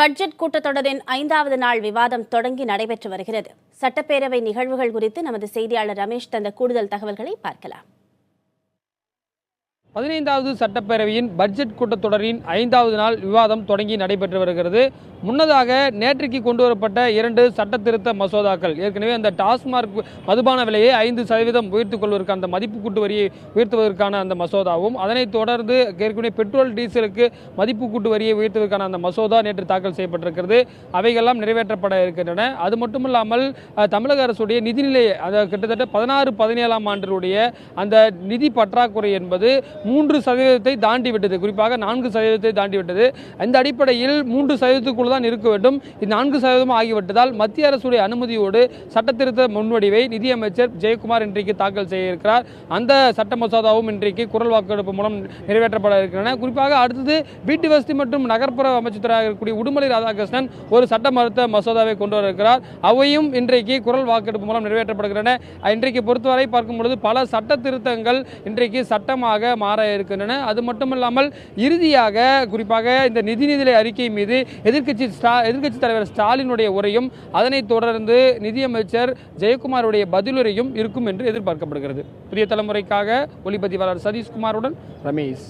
Budget கூட்டத்தொடரின் 5வது நாள் விவாதம் தொடங்கி நடைபெற்று வருகிறது. சட்டப்பேரவை நிகழ்வுகள் குறித்து நமது செய்தியாளர் ரமேஷ் தந்த கூடுதல் தகவல்களை பார்க்கலாம். 15வது சட்டப்பேரவையின் பட்ஜெட் கூட்டத்தொடரின் 5வது நாள் விவாதம் தொடங்கி நடைபெற்று வருகிறது. முன்னதாக நேற்றைக்கு கொண்டு வரப்பட்ட 2 சட்ட திருத்த மசோதாக்கள், ஏற்கனவே அந்த டாஸ்மார்க் மதுபான விலையை 5% உயர்த்திக் கொள்வதற்கான அந்த மதிப்பு கூட்டு வரியை உயர்த்துவதற்கான அந்த மசோதாவும், அதனைத் தொடர்ந்து ஏற்கனவே பெட்ரோல் டீசலுக்கு மதிப்பு கூட்டு வரியை உயர்த்துவதற்கான அந்த மசோதா நேற்று தாக்கல் செய்யப்பட்டிருக்கிறது. அவைகளெல்லாம் நிறைவேற்றப்பட இருக்கின்றன. அது மட்டுமில்லாமல் தமிழக அரசுடைய நிதிநிலை, கிட்டத்தட்ட 16-17ஆம் ஆண்டினுடைய அந்த நிதி பற்றாக்குறை என்பது 3% தாண்டிவிட்டது. குறிப்பாக 4% தாண்டிவிட்டது. இந்த அடிப்படையில் 3%க்குள் தான் இருக்க வேண்டும். இது 4% ஆகிவிட்டதால் மத்திய அரசுடைய அனுமதியோடு சட்டத்திருத்த முன்வடிவை நிதியமைச்சர் ஜெயக்குமார் இன்றைக்கு தாக்கல் செய்ய இருக்கிறார். அந்த சட்ட மசோதாவும் இன்றைக்கு குரல் வாக்கெடுப்பு மூலம் நிறைவேற்றப்பட இருக்கின்றன. குறிப்பாக அடுத்தது வீட்டு வசதி மற்றும் நகர்ப்புற அமைச்சராக இருக்கக்கூடிய உடுமலை ராதாகிருஷ்ணன் ஒரு சட்ட மருத்துவ மசோதாவை கொண்டு வர இருக்கிறார். அவையும் இன்றைக்கு குரல் வாக்கெடுப்பு மூலம் நிறைவேற்றப்படுகின்றன. இன்றைக்கு பொறுத்தவரை பார்க்கும்பொழுது பல சட்ட திருத்தங்கள் இன்றைக்கு சட்டமாக மாற இருக்கின்றன. அது மட்டுமில்லாமல் இறுதியாக குறிப்பாக இந்த நிதிநிலை அறிக்கை மீது எதிர்க்கட்சி தலைவர் ஸ்டாலினுடைய உரையும், அதனைத் தொடர்ந்து நிதியமைச்சர் ஜெயக்குமாருடைய பதிலுரையும் இருக்கும் என்று எதிர்பார்க்கப்படுகிறது. புதிய தலைமுறைக்காக ஒளிப்பதிவாளர் சதீஷ்குமாருடன் ரமேஷ்.